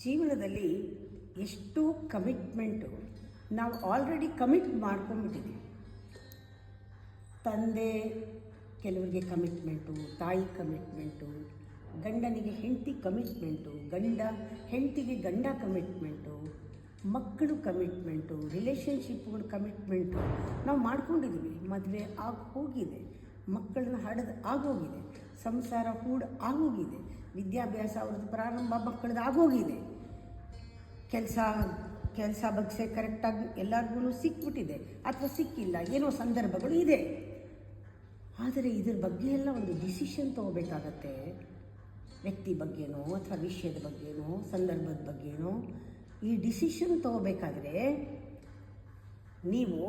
ಜೀವನದಲ್ಲಿ ಎಷ್ಟು ಕಮಿಟ್ಮೆಂಟು ನಾವು ಆಲ್ರೆಡಿ ಕಮಿಟ್ ಮಾಡ್ಕೊಂಡ್ಬಿಟ್ಟಿದ್ದೀವಿ. ತಂದೆ ಕೆಲವರಿಗೆ ಕಮಿಟ್ಮೆಂಟು, ತಾಯಿ ಕಮಿಟ್ಮೆಂಟು, ಗಂಡನಿಗೆ ಹೆಂಡತಿ ಕಮಿಟ್ಮೆಂಟು, ಹೆಂಡತಿಗೆ ಗಂಡ ಕಮಿಟ್ಮೆಂಟು, ಮಕ್ಕಳು ಕಮಿಟ್ಮೆಂಟು, ರಿಲೇಷನ್ಶಿಪ್ಗಳು ಕಮಿಟ್ಮೆಂಟು ನಾವು ಮಾಡ್ಕೊಂಡಿದ್ದೀವಿ. ಮದುವೆ ಹೋಗಿದೆ, ಮಕ್ಕಳನ್ನ ಹಡೆದು ಆಗೋಗಿದೆ, ಸಂಸಾರ ಆಗೋಗಿದೆ, ವಿದ್ಯಾಭ್ಯಾಸ ಅವ್ರದ್ದು ಪ್ರಾರಂಭ ಮಕ್ಕಳದ್ದು ಆಗೋಗಿದೆ, ಕೆಲಸ ಬಗ್ಗೆ ಕರೆಕ್ಟಾಗಿ ಎಲ್ಲರಿಗೂ ಸಿಕ್ಬಿಟ್ಟಿದೆ ಅಥವಾ ಸಿಕ್ಕಿಲ್ಲ, ಏನೋ ಸಂದರ್ಭಗಳು ಇದೆ. ಆದರೆ ಇದ್ರ ಬಗ್ಗೆ ಎಲ್ಲ ಒಂದು ಡಿಸಿಷನ್ ತೊಗೋಬೇಕಾಗತ್ತೆ. ವ್ಯಕ್ತಿ ಬಗ್ಗೆನೋ ಅಥವಾ ವಿಷಯದ ಬಗ್ಗೆನೋ ಸಂದರ್ಭದ ಬಗ್ಗೆನೋ ಈ ಡಿಸಿಷನ್ ತೊಗೋಬೇಕಾದ್ರೆ ನೀವು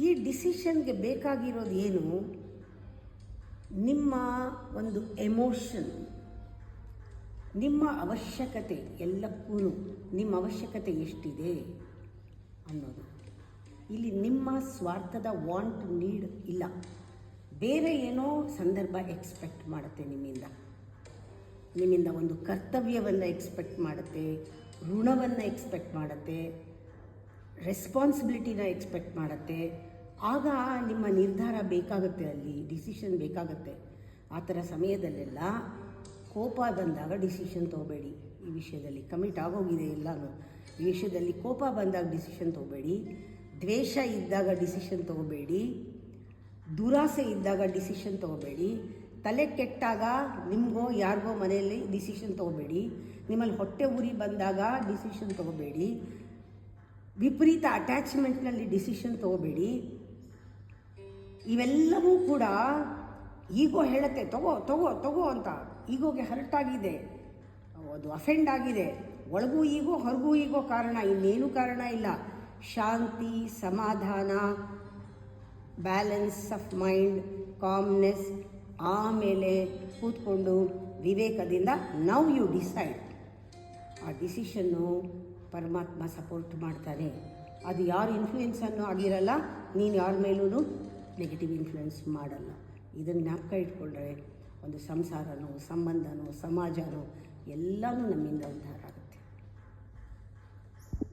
ಈ ಡಿಸಿಷನ್ಗೆ ಬೇಕಾಗಿರೋದು ಏನು? ನಿಮ್ಮ ಒಂದು ಎಮೋಷನ್, ನಿಮ್ಮ ಅವಶ್ಯಕತೆ, ಎಲ್ಲಕ್ಕೂ ನಿಮ್ಮ ಅವಶ್ಯಕತೆ ಎಷ್ಟಿದೆ ಅನ್ನೋದು. ಇಲ್ಲಿ ನಿಮ್ಮ ಸ್ವಾರ್ಥದ ವಾಂಟ್ ನೀಡ್ ಇಲ್ಲ. ಬೇರೆ ಏನೋ ಸಂದರ್ಭ ಎಕ್ಸ್ಪೆಕ್ಟ್ ಮಾಡುತ್ತೆ, ನಿಮ್ಮಿಂದ ಒಂದು ಕರ್ತವ್ಯವನ್ನು ಎಕ್ಸ್ಪೆಕ್ಟ್ ಮಾಡುತ್ತೆ, ಋಣವನ್ನು ಎಕ್ಸ್ಪೆಕ್ಟ್ ಮಾಡುತ್ತೆ, ರೆಸ್ಪಾನ್ಸಿಬಿಲಿಟಿನ ಎಕ್ಸ್ಪೆಕ್ಟ್ ಮಾಡುತ್ತೆ. ಆಗ ನಿಮ್ಮ ನಿರ್ಧಾರ ಬೇಕಾಗುತ್ತೆ, ಅಲ್ಲಿ ಡಿಸಿಷನ್ ಬೇಕಾಗುತ್ತೆ. ಆ ಥರ ಸಮಯದಲ್ಲೆಲ್ಲ ಕೋಪ ಬಂದಾಗ ಡಿಸಿಷನ್ ತೊಗೋಬೇಡಿ. ಈ ವಿಷಯದಲ್ಲಿ ಕಮಿಟ್ ಆಗೋಗಿದೆ ಎಲ್ಲನೂ. ಈ ವಿಷಯದಲ್ಲಿ ಕೋಪ ಬಂದಾಗ ಡಿಸಿಷನ್ ತೊಗೋಬೇಡಿ. ದ್ವೇಷ ಇದ್ದಾಗ ಡಿಸಿಷನ್ ತೊಗೋಬೇಡಿ. ದುರಾಸೆ ಇದ್ದಾಗ ಡಿಸಿಷನ್ ತೊಗೋಬೇಡಿ. ತಲೆ ಕೆಟ್ಟಾಗ ನಿಮಗೋ ಯಾರಿಗೋ ಮನೆಯಲ್ಲಿ ಡಿಸಿಷನ್ ತೊಗೋಬೇಡಿ. ನಿಮ್ಮಲ್ಲಿ ಹೊಟ್ಟೆ ಉರಿ ಬಂದಾಗ ಡಿಸಿಷನ್ ತೊಗೋಬೇಡಿ. ವಿಪರೀತ ಅಟ್ಯಾಚ್ಮೆಂಟ್ನಲ್ಲಿ ಡಿಸಿಷನ್ ತೊಗೋಬೇಡಿ. ಇವೆಲ್ಲವೂ ಕೂಡ ಈಗೋ ಹೇಳುತ್ತೆ ತಗೋ ತಗೋ ತಗೋ ಅಂತ. ಈಗೋಗೆ ಹರ್ಟ್ ಆಗಿದೆ, ಅದು ಅಫೆಂಡ್ ಆಗಿದೆ. ಒಳಗೂ ಈಗೋ ಹೊರಗೂ ಈಗೋ ಕಾರಣ, ಇನ್ನೇನು ಕಾರಣ ಇಲ್ಲ. ಶಾಂತಿ, ಸಮಾಧಾನ, ಬ್ಯಾಲೆನ್ಸ್ ಆಫ್ ಮೈಂಡ್, ಕಾಮ್ನೆಸ್, ಆಮೇಲೆ ಕೂತ್ಕೊಂಡು ವಿವೇಕದಿಂದ ನೌ ಯು ಡಿಸೈಡ್. ಆ ಡಿಸಿಷನ್ನು ಪರಮಾತ್ಮ ಸಪೋರ್ಟ್ ಮಾಡ್ತಾನೆ. ಅದು ಯಾರು ಇನ್ಫ್ಲೂಯೆನ್ಸನ್ನು ಆಗಿರಲ್ಲ, ನೀನು ಯಾರ ಮೇಲೂ ನೆಗೆಟಿವ್ ಇನ್ಫ್ಲೂಯೆನ್ಸ್ ಮಾಡಲ್ಲ. ಇದನ್ನು ಜ್ಞಾಪಕ ಇಟ್ಕೊಂಡ್ರೆ ಒಂದು ಸಂಸಾರನೋ, ಸಂಬಂಧನೋ, ಸಮಾಜನೋ ಎಲ್ಲನೂ ನಮ್ಮಿಂದ ಉದ್ಧಾರ.